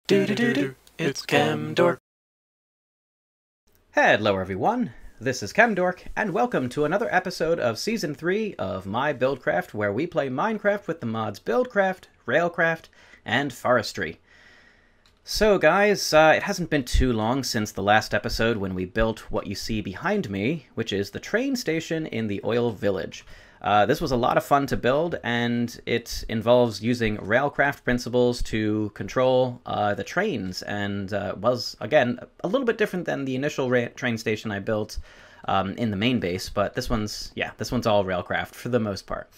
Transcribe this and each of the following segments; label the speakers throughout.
Speaker 1: Do it's ChemDork.
Speaker 2: Hello everyone, this is ChemDork, and welcome to another episode of Season 3 of My Buildcraft, where we play Minecraft with the mods Buildcraft, Railcraft, and Forestry. So guys, it hasn't been too long since the last episode when we built what you see behind me, which is the train station in the Oil Village. This was a lot of fun to build, and it involves using Railcraft principles to control the trains, and was, again, a little bit different than the initial train station I built in the main base, but this one's all Railcraft for the most part.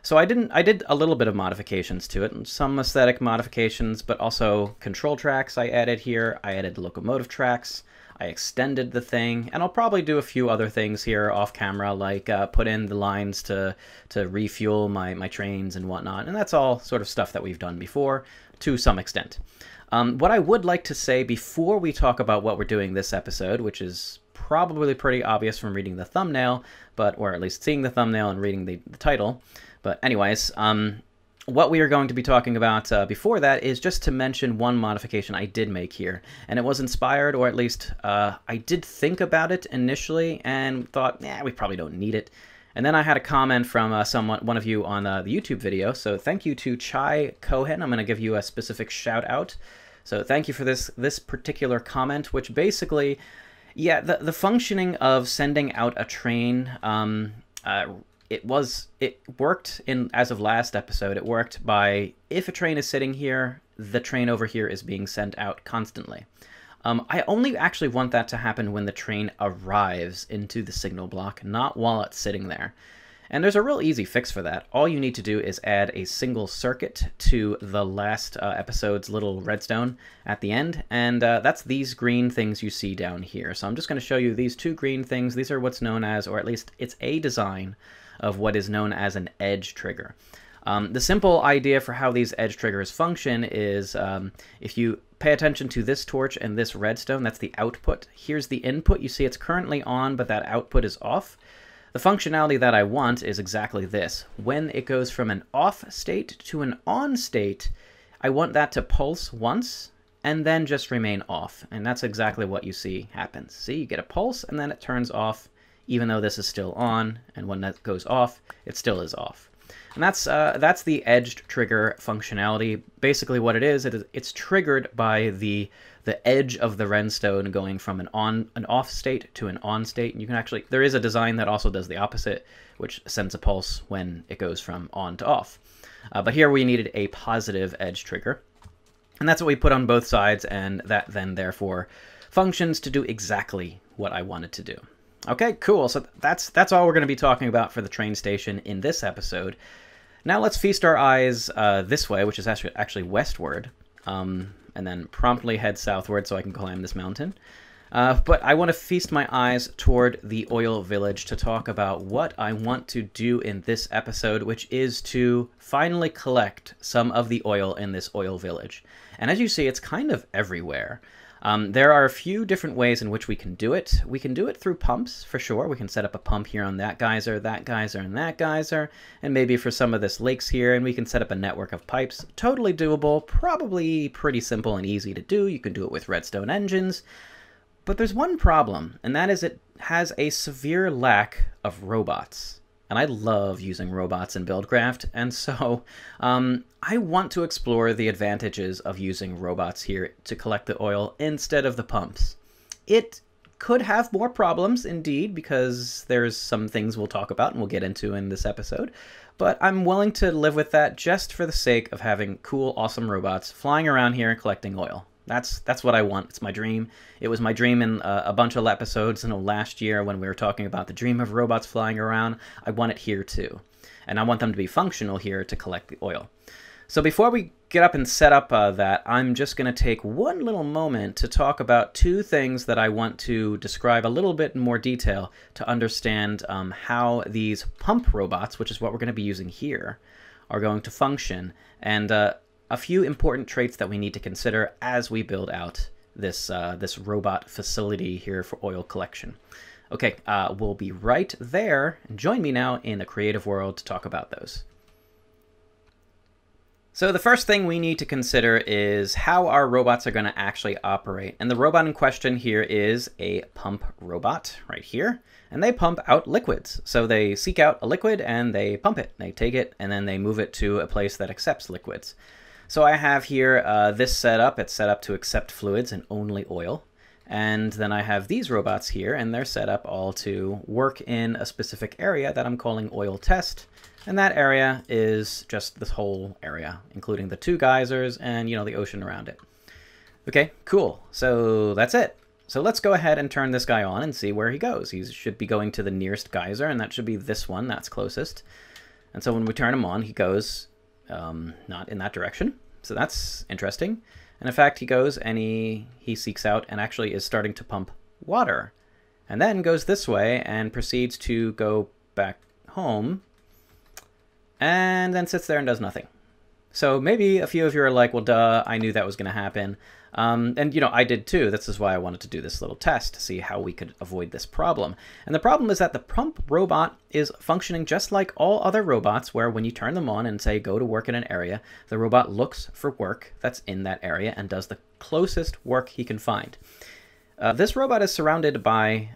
Speaker 2: So I did a little bit of modifications to it, some aesthetic modifications, but also control tracks I added here. I added locomotive tracks. I extended the thing, and I'll probably do a few other things here off camera, like put in the lines to refuel my trains and whatnot, and that's all sort of stuff that we've done before, to some extent. What I would like to say before we talk about what we're doing this episode, which is probably pretty obvious from reading the thumbnail, or at least seeing the thumbnail and reading the title, but anyways, what we are going to be talking about before that is just to mention one modification I did make here. And it was inspired, or at least I did think about it initially and thought, we probably don't need it. And then I had a comment from one of you on the YouTube video. So thank you to Chai Cohen. I'm going to give you a specific shout out. So thank you for this particular comment, which basically, the functioning of sending out a train, it worked as of last episode. It worked by, if a train is sitting here, the train over here is being sent out constantly. I only actually want that to happen when the train arrives into the signal block, not while it's sitting there. And there's a real easy fix for that. All you need to do is add a single circuit to the last episode's little redstone at the end, and that's these green things you see down here. So I'm just going to show you these two green things. These are what's known as, or at least it's a design of what is known as an edge trigger. The simple idea for how these edge triggers function is if you pay attention to this torch and this redstone, that's the output. Here's the input. You see it's currently on, but that output is off. The functionality that I want is exactly this. When it goes from an off state to an on state, I want that to pulse once and then just remain off. And that's exactly what you see happens. See, you get a pulse and then it turns off, even though this is still on, and when that goes off, it still is off. And that's the edged trigger functionality. Basically what it is, it's triggered by the edge of the redstone going from an off state to an on state. And you can actually, there is a design that also does the opposite, which sends a pulse when it goes from on to off. But here we needed a positive edge trigger. And that's what we put on both sides, and that then therefore functions to do exactly what I wanted to do. Okay, cool. So that's all we're going to be talking about for the train station in this episode. Now let's feast our eyes this way, which is actually westward, and then promptly head southward so I can climb this mountain. But I want to feast my eyes toward the Oil Village to talk about what I want to do in this episode, which is to finally collect some of the oil in this Oil Village. And as you see, it's kind of everywhere. There are a few different ways in which we can do it. We can do it through pumps, for sure. We can set up a pump here on that geyser, and that geyser, and maybe for some of this lakes here, and we can set up a network of pipes. Totally doable, probably pretty simple and easy to do. You can do it with redstone engines. But there's one problem, and that is it has a severe lack of robots. And I love using robots in Buildcraft, and so I want to explore the advantages of using robots here to collect the oil instead of the pumps. It could have more problems, indeed, because there's some things we'll talk about and we'll get into in this episode, but I'm willing to live with that just for the sake of having cool, awesome robots flying around here and collecting oil. That's what I want. It's my dream. It was my dream in a bunch of episodes last year when we were talking about the dream of robots flying around. I want it here too. And I want them to be functional here to collect the oil. So before we get up and set up that, I'm just going to take one little moment to talk about two things that I want to describe a little bit in more detail to understand how these pump robots, which is what we're going to be using here, are going to function, and a few important traits that we need to consider as we build out this robot facility here for oil collection. Okay, we'll be right there. Join me now in the creative world to talk about those. So the first thing we need to consider is how our robots are going to actually operate. And the robot in question here is a pump robot right here. And they pump out liquids. So they seek out a liquid and they pump it. They take it and then they move it to a place that accepts liquids. So I have here this setup. It's set up to accept fluids and only oil. And then I have these robots here, and they're set up all to work in a specific area that I'm calling oil test. And that area is just this whole area, including the 2 geysers and, the ocean around it. Okay, cool. So that's it. So let's go ahead and turn this guy on and see where he goes. He should be going to the nearest geyser, and that should be this one that's closest. And so when we turn him on, he goes not in that direction. So that's interesting. And in fact, he goes and he seeks out and actually is starting to pump water. And then goes this way and proceeds to go back home. And then sits there and does nothing. So maybe a few of you are like, well, duh, I knew that was going to happen. And, I did too. This is why I wanted to do this little test to see how we could avoid this problem. And the problem is that the pump robot is functioning just like all other robots, where when you turn them on and say, go to work in an area, the robot looks for work that's in that area and does the closest work he can find. This robot is surrounded by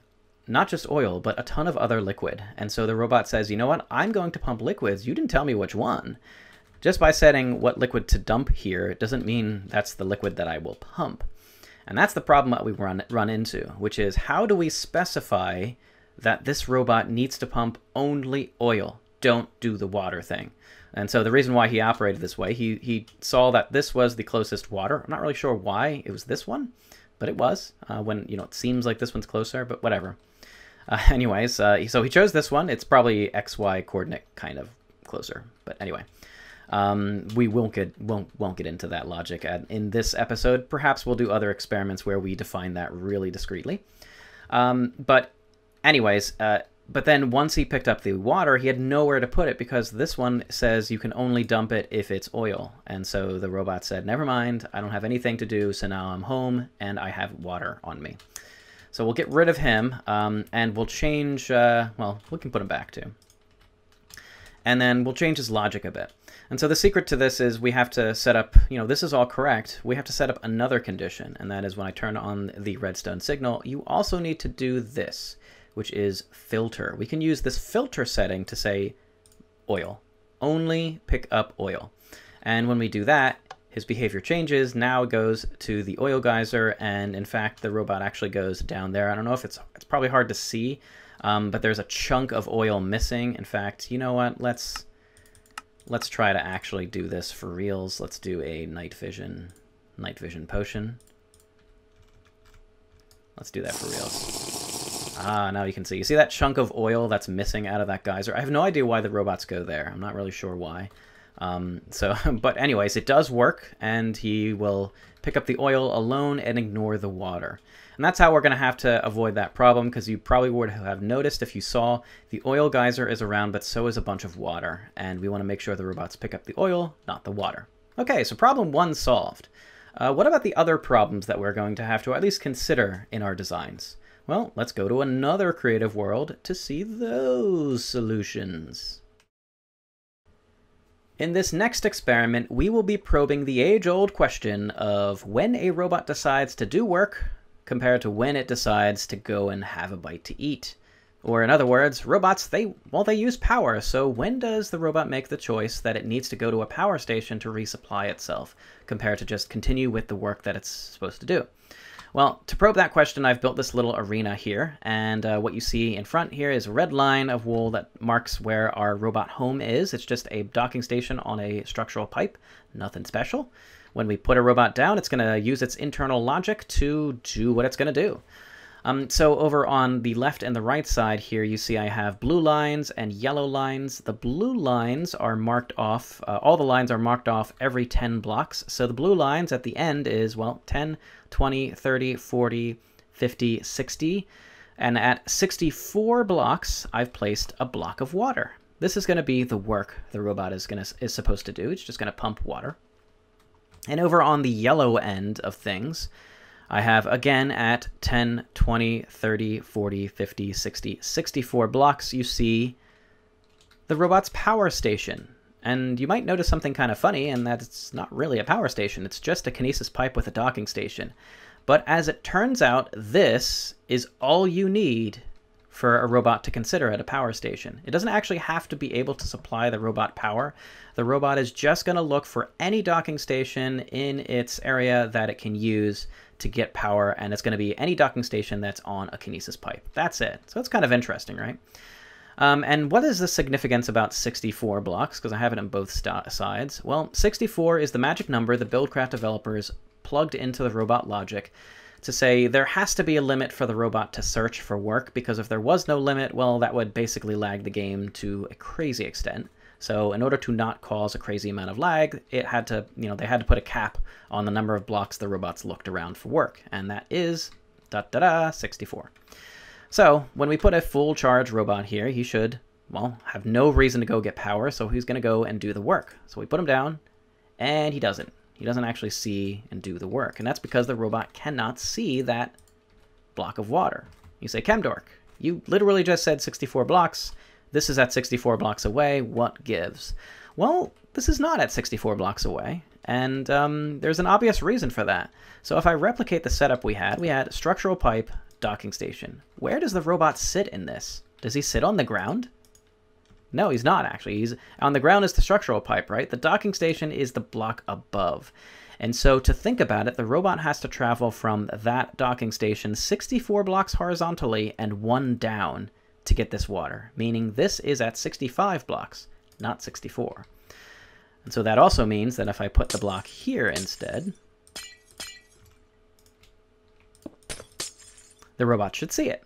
Speaker 2: not just oil, but a ton of other liquid. And so the robot says, you know what, I'm going to pump liquids. You didn't tell me which one. Just by setting what liquid to dump here, it doesn't mean that's the liquid that I will pump. And that's the problem that we run into, which is how do we specify that this robot needs to pump only oil? Don't do the water thing. And so the reason why he operated this way, he saw that this was the closest water. I'm not really sure why it was this one, but it was. When it seems like this one's closer, but whatever. Anyways, so he chose this one. It's probably XY coordinate kind of closer, but anyway. We won't get into that logic in this episode. Perhaps we'll do other experiments where we define that really discreetly. But anyways, but then once he picked up the water, he had nowhere to put it because this one says you can only dump it if it's oil. And so the robot said, never mind, I don't have anything to do, so now I'm home and I have water on me. So we'll get rid of him, and we'll change, well, we can put him back too. And then we'll change his logic a bit. And so the secret to this is we have to set up, this is all correct. We have to set up another condition, and that is when I turn on the redstone signal, you also need to do this, which is filter. We can use this filter setting to say oil. Only pick up oil. And when we do that, his behavior changes. Now it goes to the oil geyser, and in fact, the robot actually goes down there. I don't know if it's probably hard to see, but there's a chunk of oil missing. In fact, you know what? Let's try to actually do this for reals. Let's do a night vision potion. Let's do that for reals. Now you can see. You see that chunk of oil that's missing out of that geyser? I have no idea why the robots go there. I'm not really sure why. But anyways, it does work, and he will pick up the oil alone and ignore the water. And that's how we're going to have to avoid that problem, because you probably would have noticed if you saw the oil geyser is around, but so is a bunch of water. And we want to make sure the robots pick up the oil, not the water. Okay, so problem 1 solved. What about the other problems that we're going to have to at least consider in our designs? Well, let's go to another creative world to see those solutions. In this next experiment, we will be probing the age-old question of when a robot decides to do work compared to when it decides to go and have a bite to eat. Or in other words, robots, they use power, so when does the robot make the choice that it needs to go to a power station to resupply itself, compared to just continue with the work that it's supposed to do? Well, to probe that question, I've built this little arena here, and what you see in front here is a red line of wool that marks where our robot home is. It's just a docking station on a structural pipe, nothing special. When we put a robot down, it's going to use its internal logic to do what it's going to do. So over on the left and the right side here, you see I have blue lines and yellow lines. The blue lines are marked off, all the lines are marked off every 10 blocks. So the blue lines at the end is, well, 10, 20, 30, 40, 50, 60. And at 64 blocks, I've placed a block of water. This is going to be the work the robot is supposed to do. It's just going to pump water. And over on the yellow end of things, I have, again, at 10, 20, 30, 40, 50, 60, 64 blocks, you see the robot's power station. And you might notice something kind of funny, and that it's not really a power station. It's just a kinesis pipe with a docking station. But as it turns out, this is all you need for a robot to consider at a power station. It doesn't actually have to be able to supply the robot power. The robot is just going to look for any docking station in its area that it can use to get power, and it's going to be any docking station that's on a kinesis pipe. That's it. So it's kind of interesting, right? And what is the significance about 64 blocks? Because I have it on both sides. Well, 64 is the magic number the Buildcraft developers plugged into the robot logic to say there has to be a limit for the robot to search for work, because if there was no limit, well, that would basically lag the game to a crazy extent. So in order to not cause a crazy amount of lag, it had to, they had to put a cap on the number of blocks the robots looked around for work, and that is 64. So when we put a full charge robot here, he should, well, have no reason to go get power, so he's going to go and do the work. So we put him down, and he doesn't. He doesn't actually see and do the work, and that's because the robot cannot see that block of water. You say, Chemdork, you literally just said 64 blocks. This is at 64 blocks away. What gives? Well, this is not at 64 blocks away, and there's an obvious reason for that. So if I replicate the setup we had structural pipe, docking station. Where does the robot sit in this? Does he sit on the ground? No, he's not, actually. He's on the ground is the structural pipe, right? The docking station is the block above. And so to think about it, the robot has to travel from that docking station 64 blocks horizontally and 1 down to get this water, meaning this is at 65 blocks, not 64. And so that also means that if I put the block here instead, the robot should see it.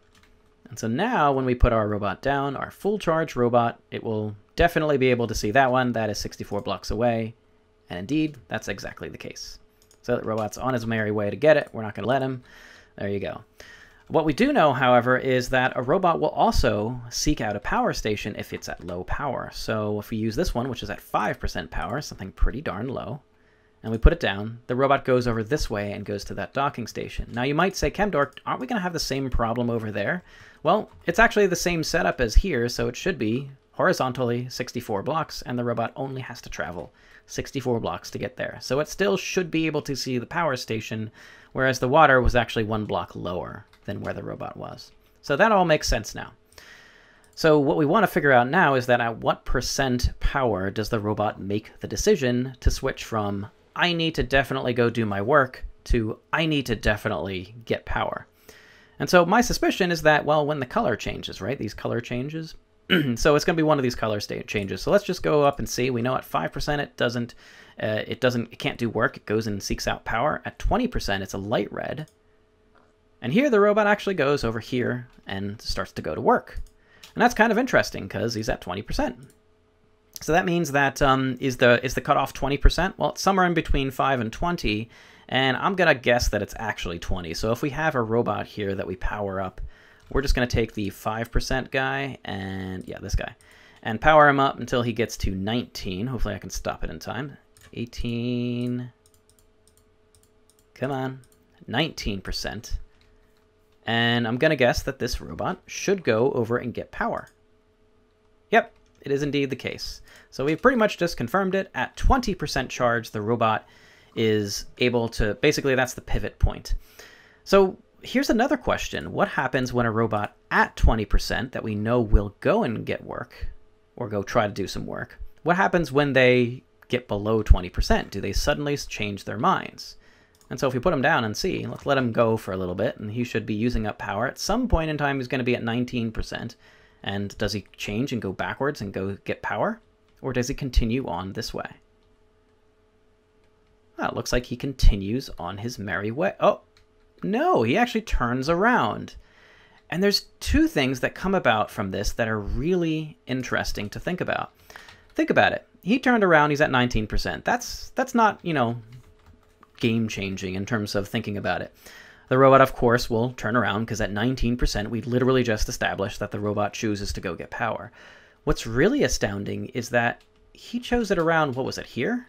Speaker 2: And so now when we put our robot down, our full charge robot, it will definitely be able to see that one. That is 64 blocks away. And indeed, that's exactly the case. So the robot's on his merry way to get it. We're not going to let him. There you go. What we do know, however, is that a robot will also seek out a power station if it's at low power. So if we use this one, which is at 5% power, something pretty darn low, and we put it down, the robot goes over this way and goes to that docking station. Now you might say, Chemdork, aren't we going to have the same problem over there? Well, it's actually the same setup as here, so it should be horizontally 64 blocks, and the robot only has to travel 64 blocks to get there. So it still should be able to see the power station, whereas the water was actually 1 block lower than where the robot was. So that all makes sense now. So what we want to figure out now is that at what % power does the robot make the decision to switch from I need to definitely go do my work to I need to definitely get power. And so my suspicion is that, well, when the color changes, right, these color changes, so it's going to be one of these color state changes. So let's just go up and see. We know at 5% it can't do work. It goes and seeks out power. At 20%, it's a light red. And here the robot actually goes over here and starts to go to work. And that's kind of interesting because he's at 20%. So that means that is the cutoff 20%? Well, it's somewhere in between 5 and 20, and I'm going to guess that it's actually 20. So if we have a robot here that we power up, we're just going to take the 5% guy, and yeah, this guy, and power him up until he gets to 19. Hopefully I can stop it in time. 18, come on, 19%. And I'm going to guess that this robot should go over and get power. Yep, it is indeed the case. So we've pretty much just confirmed it. At 20% charge, the robot is able to, basically that's the pivot point. So here's another question. What happens when a robot at 20% that we know will go and get work, or go try to do some work, what happens when they get below 20%? Do they suddenly change their minds? And so if we put him down and see, let's let him go for a little bit, and he should be using up power. At some point in time, he's going to be at 19%. And does he change and go backwards and go get power? Or does he continue on this way? Well, it looks like he continues on his merry way. Oh, no, he actually turns around. And there's two things that come about from this that are really interesting to think about. Think about it. He turned around, he's at 19%. That's not, game-changing in terms of thinking about it. The robot, of course, will turn around because at 19%, we literally just established that the robot chooses to go get power. What's really astounding is that he chose it around, what was it, here?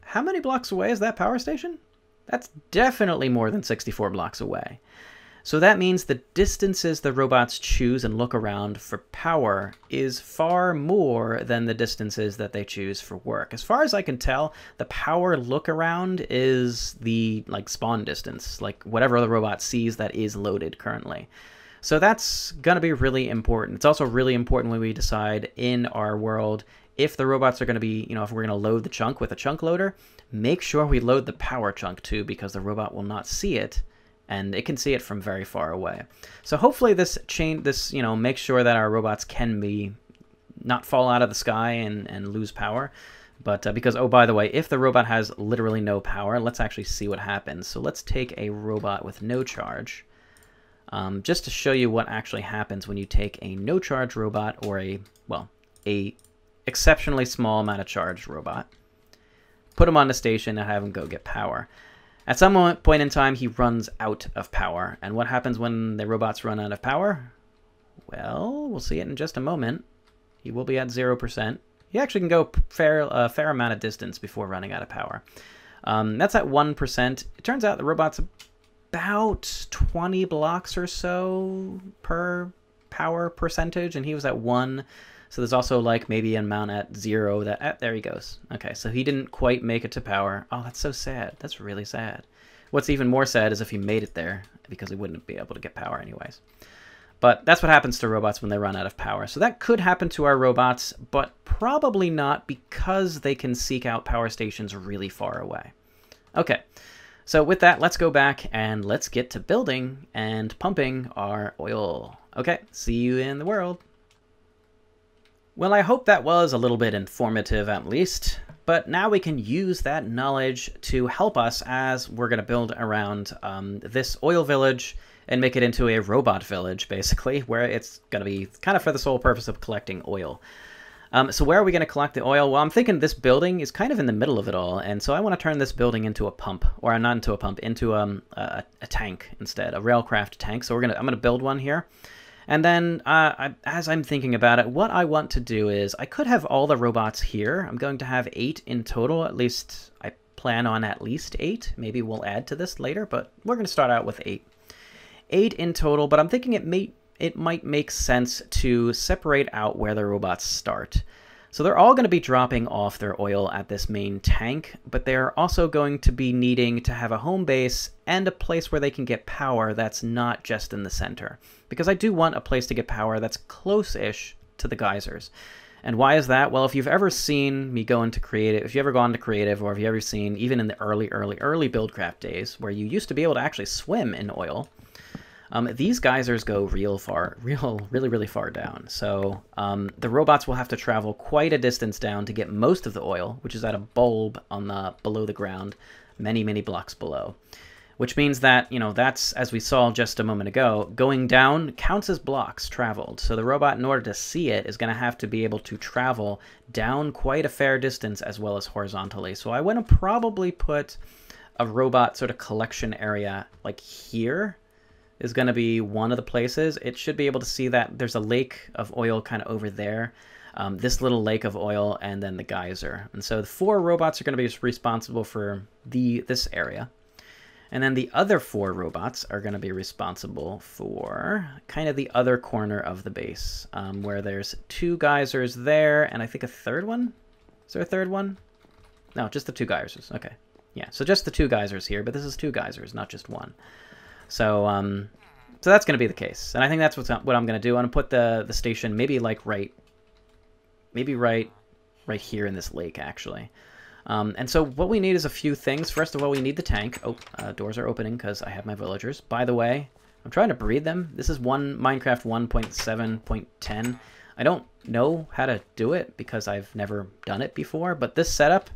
Speaker 2: How many blocks away is that power station? That's definitely more than 64 blocks away. So that means the distances the robots choose and look around for power is far more than the distances that they choose for work. As far as I can tell, the power look around is the spawn distance, like whatever the robot sees that is loaded currently. So that's going to be really important. It's also really important when we decide in our world if the robots are going to be, if we're going to load the chunk with a chunk loader, make sure we load the power chunk too, because the robot will not see it, and it can see it from very far away. So hopefully this makes sure that our robots can not fall out of the sky and lose power. But because, oh, by the way, if the robot has literally no power, let's actually see what happens. So let's take a robot with no charge, just to show you what actually happens when you take a no charge robot or a exceptionally small amount of charged robot, put him on the station and have him go get power. At some point in time, he runs out of power. And what happens when the robots run out of power? Well, we'll see it in just a moment. He will be at 0%. He actually can go a fair amount of distance before running out of power. That's at 1%. It turns out the robot's about 20 blocks or so per power percentage, and he was at 1. So there's also maybe an amount at 0 that, there he goes. Okay, so he didn't quite make it to power. Oh, that's so sad. That's really sad. What's even more sad is if he made it there, because he wouldn't be able to get power anyways. But that's what happens to robots when they run out of power. So that could happen to our robots, but probably not, because they can seek out power stations really far away. Okay, so with that, let's go back and let's get to building and pumping our oil. Okay, see you in the world. Well, I hope that was a little bit informative at least, but now we can use that knowledge to help us as we're going to build around this oil village and make it into a robot village, basically, where it's going to be kind of for the sole purpose of collecting oil. So where are we going to collect the oil? Well, I'm thinking this building is kind of in the middle of it all, and so I want to turn this building into a pump, or not into a pump, into a tank instead, a railcraft tank. So I'm going to build one here. And then, as I'm thinking about it, what I want to do is, I could have all the robots here. I'm going to have 8 in total, at least. I plan on at least 8. Maybe we'll add to this later, but we're going to start out with 8. 8 in total, but I'm thinking it might make sense to separate out where the robots start. So they're all going to be dropping off their oil at this main tank, but they're also going to be needing to have a home base and a place where they can get power that's not just in the center. Because I do want a place to get power that's close-ish to the geysers. And why is that? Well, if you've ever seen me go into creative, if you've ever gone to creative, or if you've ever seen, even in the early Buildcraft days, where you used to be able to actually swim in oil, these geysers go really far down. So the robots will have to travel quite a distance down to get most of the oil, which is at a bulb on below the ground, many blocks below. Which means that, that's, as we saw just a moment ago, going down counts as blocks traveled. So the robot, in order to see it, is going to have to be able to travel down quite a fair distance as well as horizontally. So I want to probably put a robot sort of collection area like here. Is going to be one of the places. It should be able to see that there's a lake of oil kind of over there, this little lake of oil, and then the geyser. And so the 4 robots are going to be responsible for this area. And then the other 4 robots are going to be responsible for kind of the other corner of the base, where there's 2 geysers there, and I think a third one? Is there a third one? No, just the 2 geysers. Okay. Yeah, so just the 2 geysers here, but this is 2 geysers, not just 1. So so that's going to be the case, and I think that's what I'm going to do. I'm going to put the station maybe right here in this lake, actually. And so what we need is a few things. First of all, we need the tank. Oh, doors are opening because I have my villagers. By the way, I'm trying to breed them. This is Minecraft 1.7.10. I don't know how to do it because I've never done it before, but this setup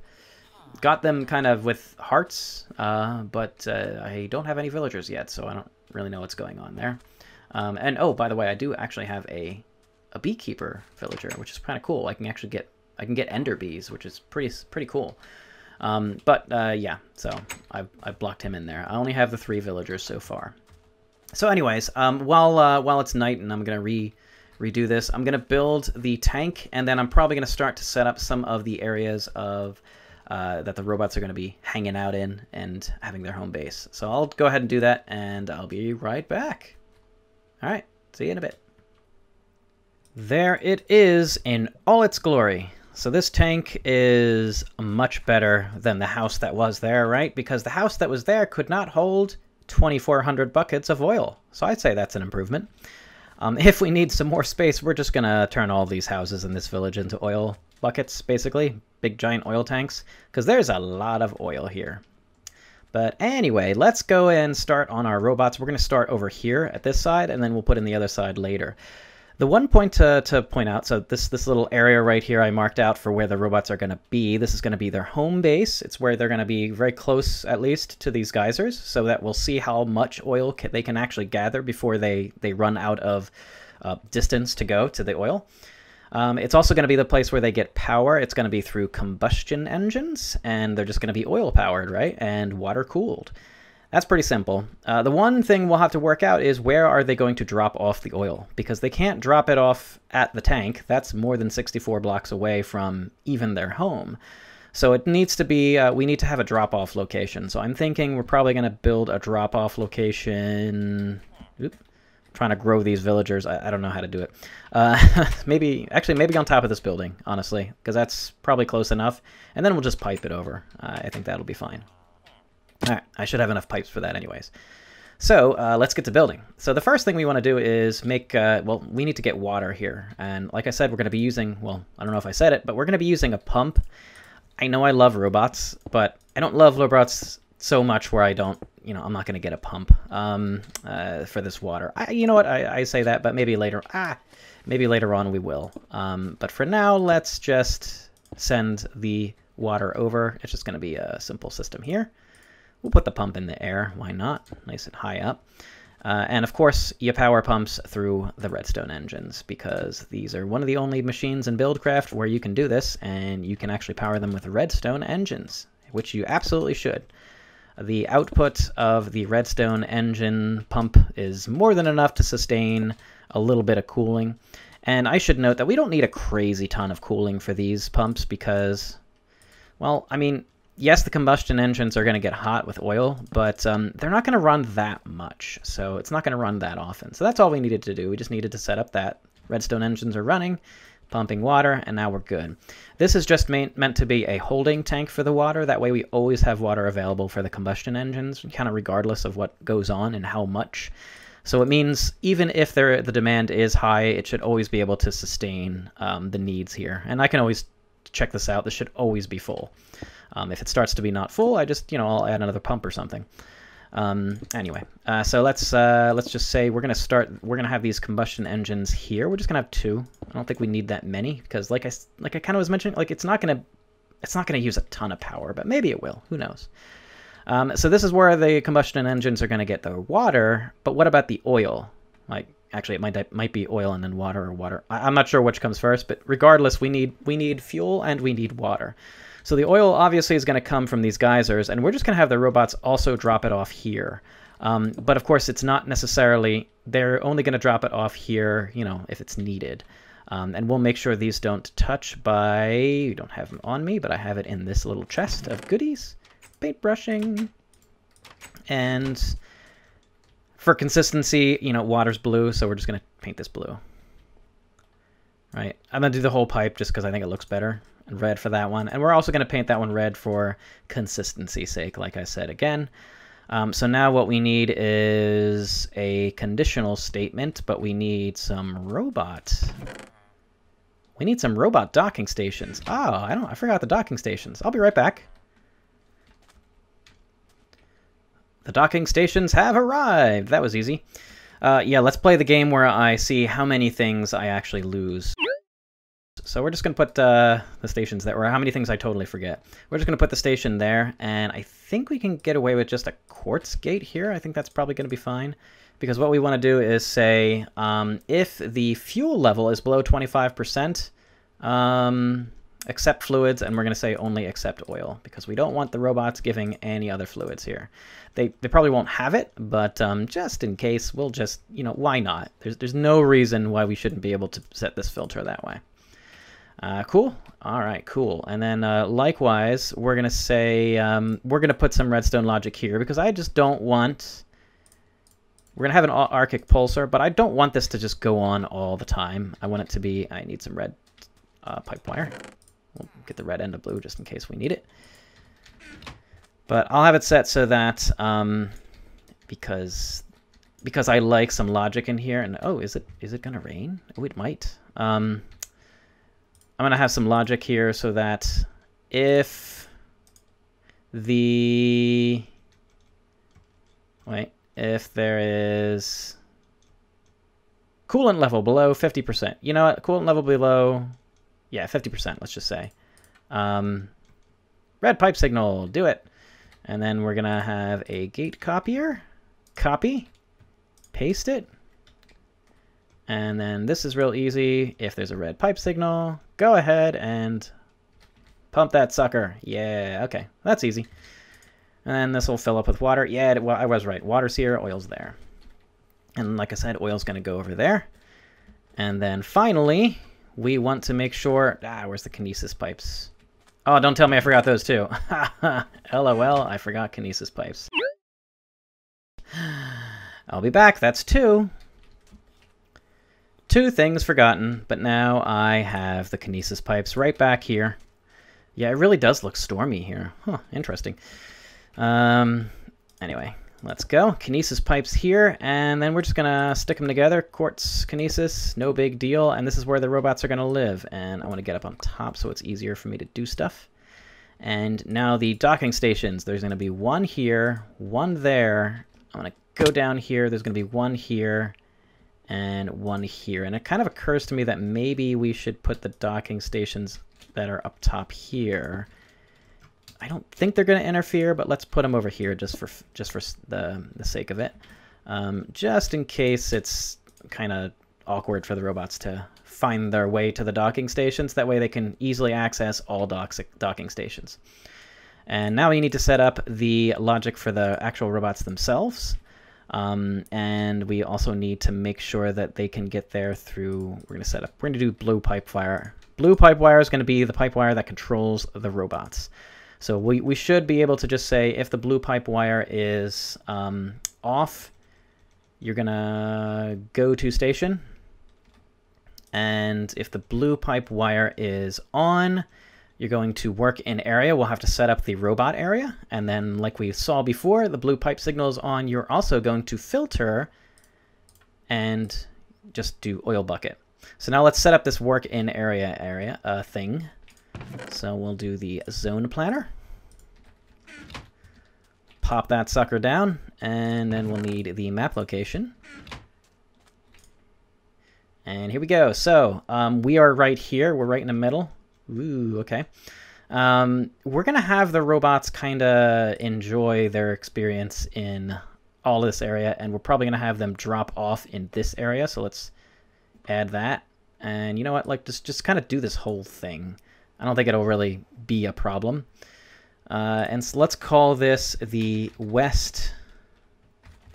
Speaker 2: got them kind of with hearts, but I don't have any villagers yet, so I don't really know what's going on there. And oh, by the way, I do actually have a beekeeper villager, which is kind of cool. I can get ender bees, which is pretty cool. Yeah, so I've blocked him in there. I only have the 3 villagers so far. So anyways, while it's night and I'm gonna redo this, I'm gonna build the tank, and then I'm probably gonna start to set up some of the areas of that the robots are going to be hanging out in and having their home base. So I'll go ahead and do that, and I'll be right back. All right, see you in a bit. There it is in all its glory. So this tank is much better than the house that was there, right? Because the house that was there could not hold 2,400 buckets of oil. So I'd say that's an improvement. If we need some more space, we're just going to turn all these houses in this village into oil buckets, basically. Big giant oil tanks. Because there's a lot of oil here. But anyway, let's go and start on our robots. We're going to start over here at this side, and then we'll put in the other side later. The one point to point out, so this little area right here I marked out for where the robots are going to be. This is going to be their home base. It's where they're going to be very close, at least, to these geysers, so that we'll see how much oil they can actually gather before they run out of distance to go to the oil. It's also going to be the place where they get power. It's going to be through combustion engines, and they're just going to be oil-powered, right, and water-cooled. That's pretty simple. The one thing we'll have to work out is where are they going to drop off the oil? Because they can't drop it off at the tank. That's more than 64 blocks away from even their home. So it needs to be, we need to have a drop-off location. So I'm thinking we're probably going to build a drop-off location. Oop. Trying to grow these villagers. I don't know how to do it. Maybe on top of this building, honestly, because that's probably close enough. And then we'll just pipe it over. I think that'll be fine. All right, I should have enough pipes for that anyways. So let's get to building. So the first thing we want to do is make, well, we need to get water here. And like I said, we're going to be using, well, I don't know if I said it, but we're going to be using a pump. I know I love robots, but I don't love robots so much where I don't, you know, I'm not going to get a pump for this water. You know what, I say that, but maybe later on we will. But for now, let's just send the water over. It's just going to be a simple system here. We'll put the pump in the air. Why not? Nice and high up. And of course, you power pumps through the redstone engines because these are one of the only machines in Buildcraft where you can do this, and you can actually power them with redstone engines, which you absolutely should. The output of the redstone engine pump is more than enough to sustain a little bit of cooling. And I should note that we don't need a crazy ton of cooling for these pumps because, well, I mean, yes, the combustion engines are going to get hot with oil, but they're not going to run that much, so it's not going to run that often. So that's all we needed to do. We just needed to set up that redstone engines are running, pumping water, and now we're good. This is just meant to be a holding tank for the water. That way we always have water available for the combustion engines, kind of regardless of what goes on and how much. So it means even if the demand is high, it should always be able to sustain the needs here. And I can always check this out. This should always be full. If it starts to be not full, I just, you know, I'll add another pump or something. Anyway, so let's just say we're gonna have these combustion engines here. We're just gonna have 2. I don't think we need that many because, like I kind of was mentioning, like it's not gonna use a ton of power, but maybe it will. Who knows? So this is where the combustion engines are gonna get the water. But what about the oil? Like, actually, it might be oil and then water, or water. I'm not sure which comes first, but regardless, we need fuel and we need water. So the oil obviously is going to come from these geysers, and we're just going to have the robots also drop it off here. But of course, it's not necessarily, they're only going to drop it off here, you know, if it's needed. And we'll make sure these don't touch by, you don't have them on me, but I have it in this little chest of goodies. Paintbrushing. And for consistency, you know, water's blue, so we're just going to paint this blue. Right? I'm going to do the whole pipe just because I think it looks better. And red for that one. And we're also going to paint that one red for consistency's sake, like I said again. So now what we need is a conditional statement, but we need some robot. We need some robot docking stations. Oh, I forgot the docking stations. I'll be right back. The docking stations have arrived. That was easy. Yeah, let's play the game where I see how many things I actually lose. So we're just going to put the stations there, or how many things I totally forget. We're just going to put the station there, and I think we can get away with just a quartz gate here. I think that's probably going to be fine, because what we want to do is say if the fuel level is below 25%, accept fluids, and we're going to say only accept oil, because we don't want the robots giving any other fluids here. They probably won't have it, but just in case, we'll just, you know, why not? There's no reason why we shouldn't be able to set this filter that way. Cool. All right, cool. And then likewise, we're going to say, we're going to put some redstone logic here because I just don't want... We're going to have an Arctic pulsar, but I don't want this to just go on all the time. I want it to be... I need some red pipe wire. We'll get the red and the blue just in case we need it. But I'll have it set so that... because I like some logic in here. And oh, is it going to rain? Oh, it might. I'm going to have some logic here so that if the... Wait. If there is coolant level below 50%. You know what? Coolant level below... Yeah, 50%, let's just say. Red pipe signal. Do it. And then we're going to have a gate copier. Copy. Paste it. And then this is real easy. If there's a red pipe signal, go ahead and pump that sucker. Yeah, okay. That's easy. And then this will fill up with water. Yeah, well, I was right. Water's here, oil's there. And like I said, oil's going to go over there. And then finally, we want to make sure... where's the kinesis pipes? Oh, don't tell me I forgot those too. LOL, I forgot kinesis pipes. I'll be back. That's 2. 2 things forgotten, but now I have the kinesis pipes right back here. Yeah, it really does look stormy here. Huh, interesting. Anyway, let's go. Kinesis pipes here, and then we're just gonna stick them together. Quartz kinesis, no big deal. And this is where the robots are gonna live. And I want to get up on top so it's easier for me to do stuff. And now the docking stations. There's gonna be one here, one there. I'm gonna go down here. There's gonna be one here, and one here. And it kind of occurs to me that maybe we should put the docking stations that are up top here. I don't think they're going to interfere, but let's put them over here just for the sake of it. Just in case it's kind of awkward for the robots to find their way to the docking stations. That way they can easily access all docking stations. And now we need to set up the logic for the actual robots themselves. And we also need to make sure that they can get there through... We're going to do blue pipe wire. Blue pipe wire is going to be the pipe wire that controls the robots. So we should be able to just say if the blue pipe wire is off, you're going to go to station. And if the blue pipe wire is on, you're going to work in area. We'll have to set up the robot area. And then like we saw before, the blue pipe signal is on. You're also going to filter and just do oil bucket. So now let's set up this work in area thing. So we'll do the zone planner. Pop that sucker down, and then we'll need the map location. And here we go. So we are right here. We're right in the middle. Ooh, okay. We're going to have the robots kind of enjoy their experience in all this area, and we're probably going to have them drop off in this area. So let's add that. And you know what? Like, just kind of do this whole thing. I don't think it'll really be a problem. And so let's call this the West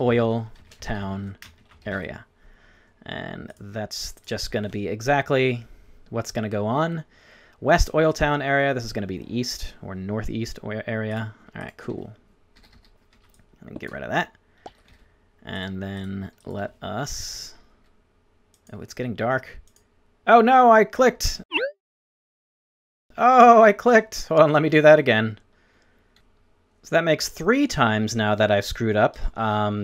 Speaker 2: Oil Town area. And that's just going to be exactly what's going to go on. West Oil Town area. This is going to be the east or northeast area. All right, cool. Let me get rid of that. And then let us... Oh, it's getting dark. Oh no, I clicked! Oh, I clicked! Hold on, let me do that again. So that makes 3 times now that I've screwed up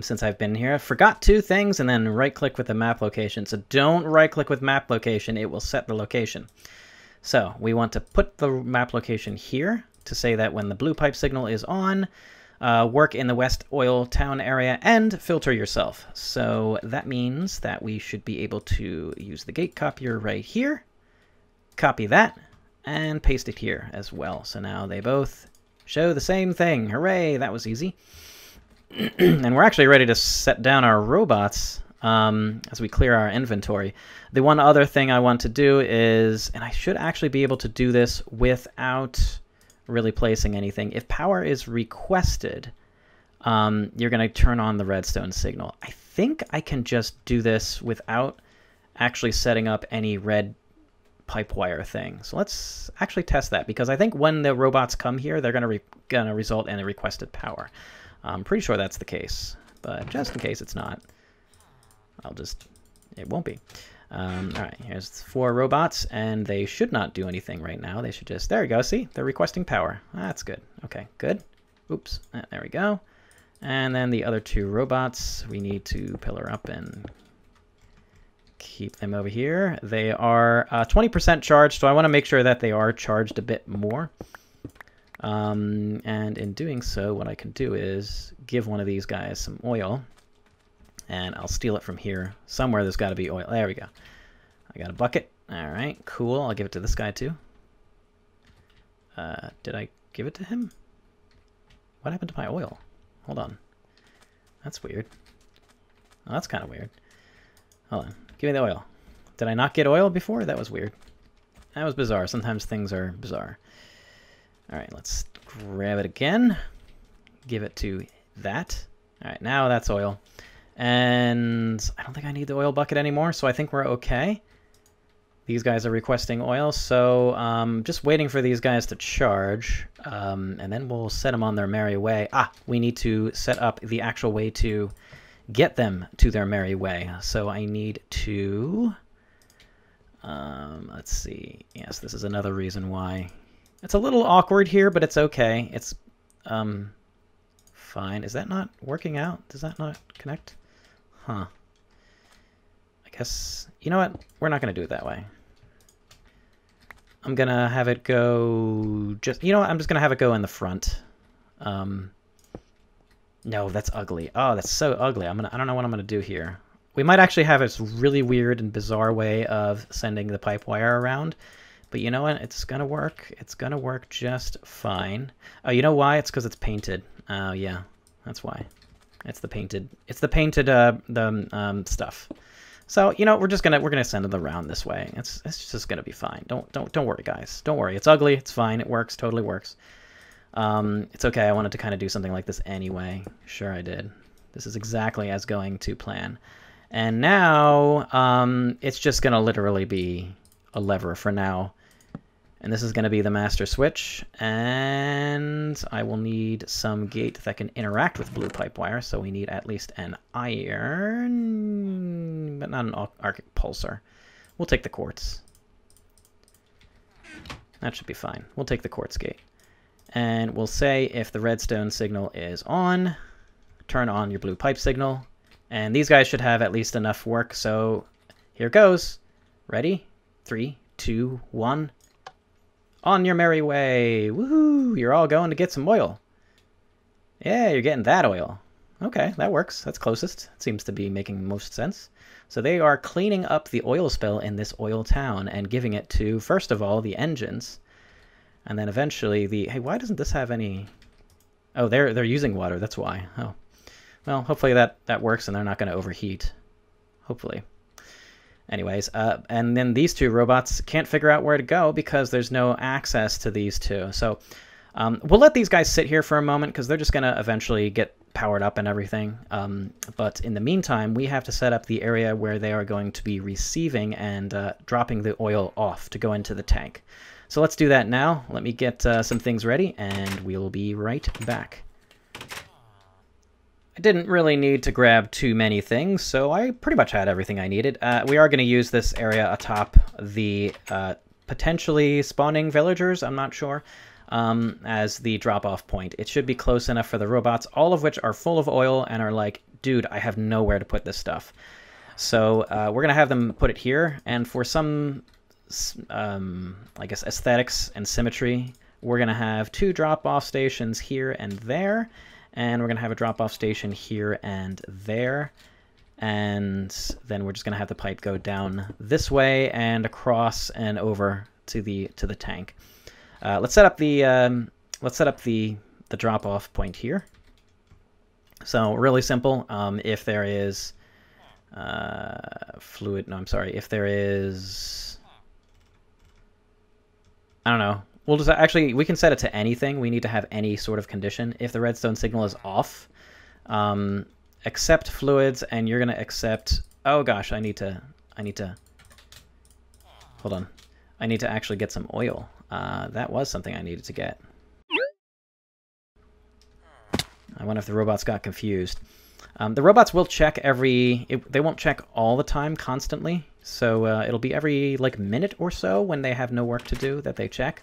Speaker 2: since I've been here. I forgot 2 things and then right-click with the map location. So don't right-click with map location, it will set the location. So we want to put the map location here to say that when the blue pipe signal is on, work in the West Oil Town area and filter yourself. So that means that we should be able to use the gate copier right here, copy that, and paste it here as well. So now they both show the same thing. Hooray, that was easy. And we're actually ready to set down our robots as we clear our inventory. The one other thing I want to do is, and I should actually be able to do this without really placing anything. If power is requested, you're going to turn on the redstone signal. I think I can just do this without actually setting up any red pipe wire thing. So let's actually test that, because I think when the robots come here, they're gonna result in a requested power. I'm pretty sure that's the case, but just in case it's not, it won't be. All right, here's 4 robots, and they should not do anything right now. They should just, there we go, see? They're requesting power. That's good. Okay, good. Oops, there we go. And then the other 2 robots, we need to pillar up and keep them over here. They are 20% charged, so I want to make sure that they are charged a bit more. And in doing so, what I can do is give one of these guys some oil, and I'll steal it from here. Somewhere there's got to be oil. There we go. I got a bucket. All right, cool. I'll give it to this guy too. Did I give it to him? What happened to my oil? Hold on. That's weird. Oh, that's kind of weird. Hold on. Give me the oil. Did I not get oil before? That was weird. That was bizarre. Sometimes things are bizarre. All right, let's grab it again. Give it to that. All right, now that's oil. And I don't think I need the oil bucket anymore, so I think we're okay. These guys are requesting oil, so just waiting for these guys to charge, and then we'll set them on their merry way. We need to set up the actual way to get them to their merry way. So I need to, let's see. Yes, this is another reason why. It's a little awkward here, but it's okay. It's fine. Is that not working out? Does that not connect? Huh. I guess, you know what? We're not going to do it that way. I'm going to have it go just, you know what? I'm just going to have it go in the front. No, that's ugly. Oh, that's so ugly. I don't know what I'm going to do here. We might actually have this really weird and bizarre way of sending the pipe wire around. But you know what? It's going to work. It's going to work just fine. Oh, you know why? It's because it's painted. Oh, yeah. That's why. It's the painted stuff. So, you know, we're gonna send it around this way. It's just gonna be fine. Don't worry, guys. Don't worry. It's ugly. It's fine. It works. Totally works. It's okay. I wanted to kind of do something like this anyway. Sure, I did. This is exactly as going to plan. And now, it's just gonna literally be a lever for now. And this is going to be the master switch, and I will need some gate that can interact with blue pipe wire, so we need at least an iron, but not an arctic pulsar. We'll take the quartz. That should be fine. We'll take the quartz gate. And we'll say if the redstone signal is on, turn on your blue pipe signal, and these guys should have at least enough work, so here goes. Ready? 3, 2, 1... On your merry way. Woohoo! You're all going to get some oil. Yeah, you're getting that oil. Okay, that works. That's closest. It seems to be making most sense. So they are cleaning up the oil spill in this oil town and giving it to, first of all, the engines. And then eventually the... Hey, why doesn't this have any... Oh, they're using water. That's why. Oh. Well, hopefully that works and they're not going to overheat. Hopefully. Anyways, and then these 2 robots can't figure out where to go because there's no access to these 2. So we'll let these guys sit here for a moment because they're just going to eventually get powered up and everything. But in the meantime, we have to set up the area where they are going to be receiving and dropping the oil off to go into the tank. So let's do that now. Let me get some things ready, and we'll be right back. I didn't really need to grab too many things, so I pretty much had everything I needed. We are going to use this area atop the potentially spawning villagers, I'm not sure, as the drop-off point. It should be close enough for the robots, all of which are full of oil and are like, dude, I have nowhere to put this stuff. So we're going to have them put it here, and for some, I guess, aesthetics and symmetry, we're going to have 2 drop-off stations here and there. And we're going to have a drop-off station here and there. And then we're just going to have the pipe go down this way and across and over to the tank. Let's set up the drop-off point here. So really simple. If there is fluid, no, I'm sorry. If there is, I don't know. We'll just actually, we can set it to anything. We need to have any sort of condition. If the redstone signal is off, accept fluids, and you're gonna accept. Oh gosh, I need to. Hold on. I need to actually get some oil. That was something I needed to get. I wonder if the robots got confused. The robots will check they won't check all the time constantly. So it'll be every like minute or so when they have no work to do that they check.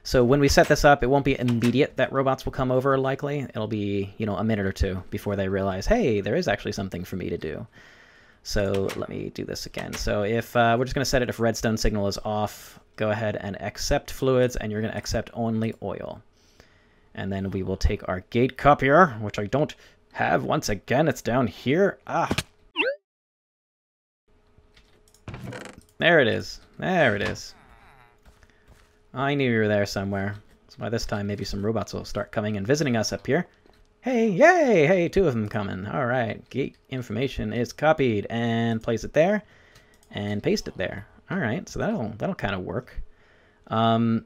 Speaker 2: So when we set this up, it won't be immediate that robots will come over likely. It'll be, you know, a minute or two before they realize, hey, there is actually something for me to do. So let me do this again. So if we're just going to set it if redstone signal is off, go ahead and accept fluids, and you're going to accept only oil. And then we will take our gate copier, which I don't have. Once again, it's down here. Ah. There it is. There it is. I knew you were there somewhere. So by this time, maybe some robots will start coming and visiting us up here. Hey, yay! Hey, 2 of them coming. All right, gate information is copied, and place it there, and paste it there. All right, so that'll kind of work. And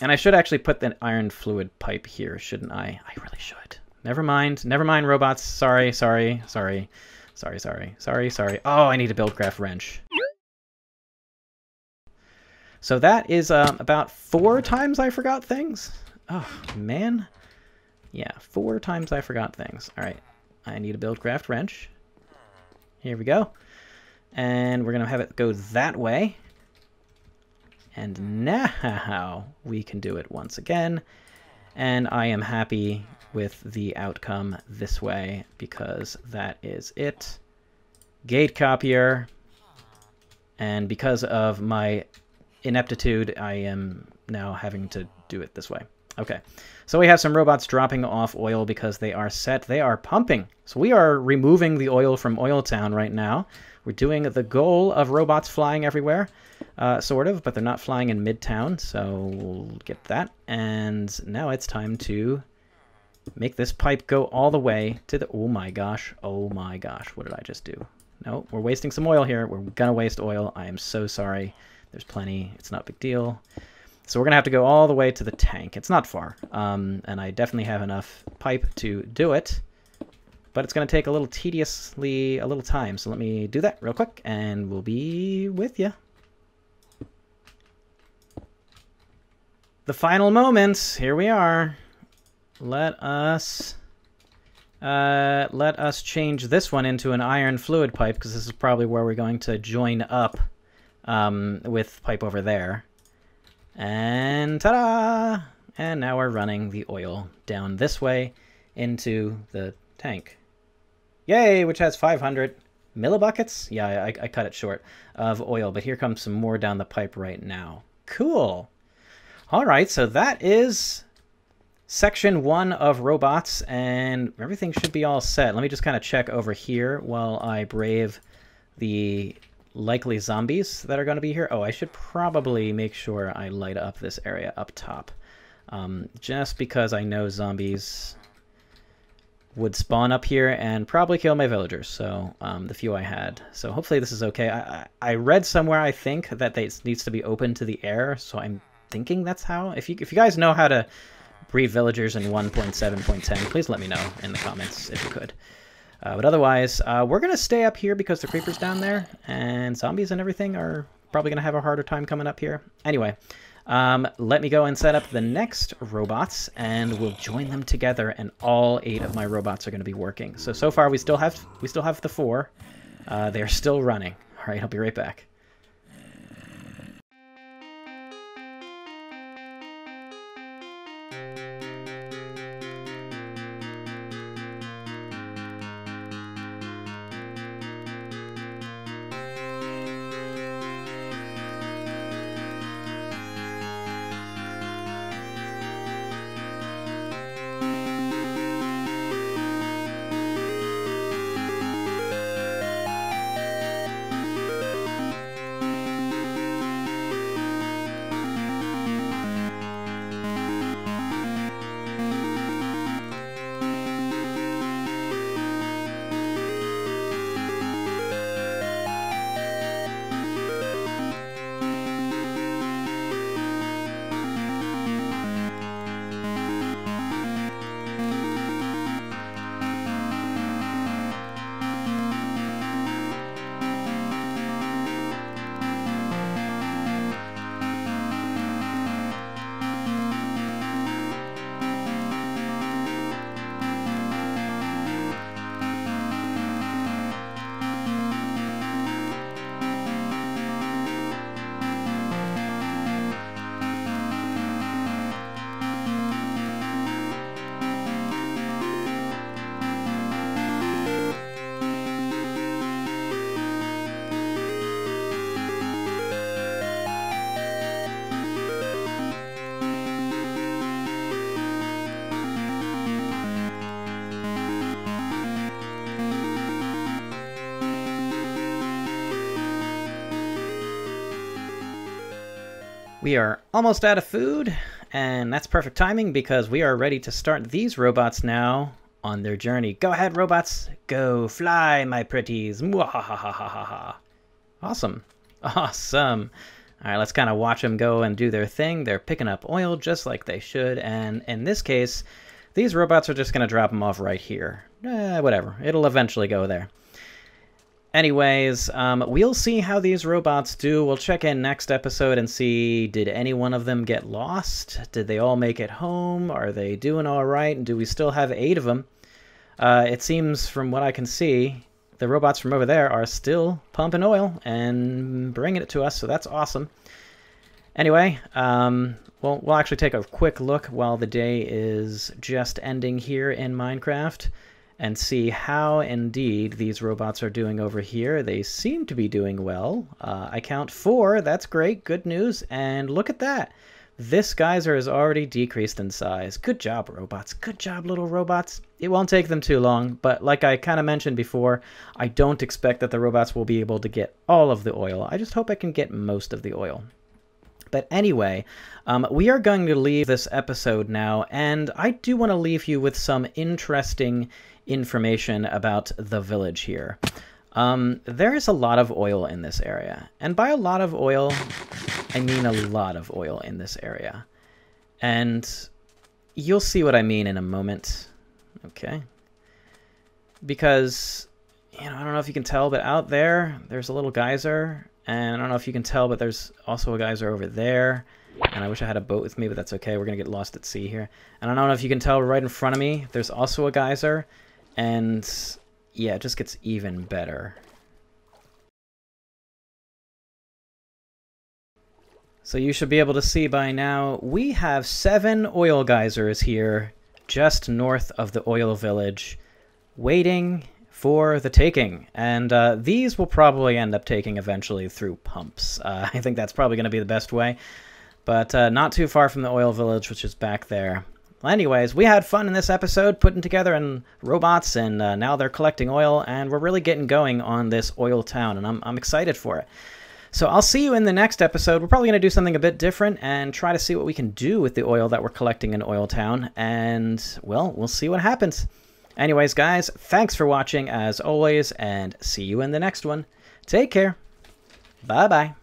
Speaker 2: I should actually put the iron fluid pipe here, shouldn't I? I really should. Never mind, robots. Sorry. Oh, I need a Buildcraft wrench. So that is about 4 times I forgot things. Oh, man. Yeah, 4 times I forgot things. All right, I need a Buildcraft wrench. Here we go. And we're going to have it go that way. And now we can do it once again. And I am happy with the outcome this way because that is it. Gate copier. And because of my ineptitude, I am now having to do it this way. Okay, so we have some robots dropping off oil because they are set. They are pumping. So we are removing the oil from Oil Town right now. We're doing the goal of robots flying everywhere, sort of, but they're not flying in Midtown, so we'll get that. And now it's time to make this pipe go all the way to the... Oh my gosh, what did I just do? No, we're wasting some oil here. We're gonna waste oil. I am so sorry. There's plenty. It's not a big deal. So we're going to have to go all the way to the tank. It's not far. And I definitely have enough pipe to do it. But it's going to take a little time. So let me do that real quick, and we'll be with you. The final moments. Here we are. Let us change this one into an iron fluid pipe, because this is probably where we're going to join up with pipe over there. And ta-da! And now we're running the oil down this way into the tank. Yay, which has 500 millibuckets? Yeah, I cut it short of oil, but here comes some more down the pipe right now. Cool. All right, so that is section 1 of robots, and everything should be all set. Let me just kind of check over here while I brave the likely zombies that are going to be here. Oh, I should probably make sure I light up this area up top. Just because I know zombies would spawn up here and probably kill my villagers, so the few I had. So hopefully this is okay. I read somewhere, I think, that it needs to be open to the air, so I'm thinking that's how. If you guys know how to breed villagers in 1.7.10, please let me know in the comments if you could. But otherwise, we're going to stay up here because the creeper's down there, and zombies and everything are probably going to have a harder time coming up here. Anyway, let me go and set up the next robots, and we'll join them together, and all 8 of my robots are going to be working. So far, we still have the 4. They're still running. All right, I'll be right back. We are almost out of food, and that's perfect timing because we are ready to start these robots now on their journey. Go ahead, robots. Go fly, my pretties. Mwahahahaha. Awesome. Awesome. All right, let's kind of watch them go and do their thing. They're picking up oil just like they should, and in this case, these robots are just going to drop them off right here. Whatever. It'll eventually go there. Anyways, we'll see how these robots do. We'll check in next episode and see, did any one of them get lost? Did they all make it home? Are they doing all right? And do we still have 8 of them? It seems, from what I can see, the robots from over there are still pumping oil and bringing it to us, so that's awesome. Anyway, we'll actually take a quick look while the day is just ending here in Minecraft and see how indeed these robots are doing over here. They seem to be doing well. I count 4. That's great. Good news. And look at that. This geyser has already decreased in size. Good job, robots. Good job, little robots. It won't take them too long, but like I kind of mentioned before, I don't expect that the robots will be able to get all of the oil. I just hope I can get most of the oil. But anyway, we are going to leave this episode now, and I do want to leave you with some interesting information about the village here. There is a lot of oil in this area, and by a lot of oil, I mean a lot of oil in this area. And you'll see what I mean in a moment, okay? Because, you know, I don't know if you can tell, but out there, there's a little geyser, and I don't know if you can tell, but there's also a geyser over there. And I wish I had a boat with me, but that's okay. We're going to get lost at sea here. And I don't know if you can tell, right in front of me, there's also a geyser. And yeah, it just gets even better. So you should be able to see by now, we have 7 oil geysers here just north of the oil village, waiting for the taking. And these will probably end up taking eventually through pumps. I think that's probably going to be the best way. But not too far from the oil village, which is back there. Well, anyways, we had fun in this episode putting together robots, and now they're collecting oil, and we're really getting going on this oil town, and I'm excited for it. So I'll see you in the next episode. We're probably going to do something a bit different and try to see what we can do with the oil that we're collecting in Oil Town, and, well, we'll see what happens. Anyways, guys, thanks for watching, as always, and see you in the next one. Take care. Bye-bye.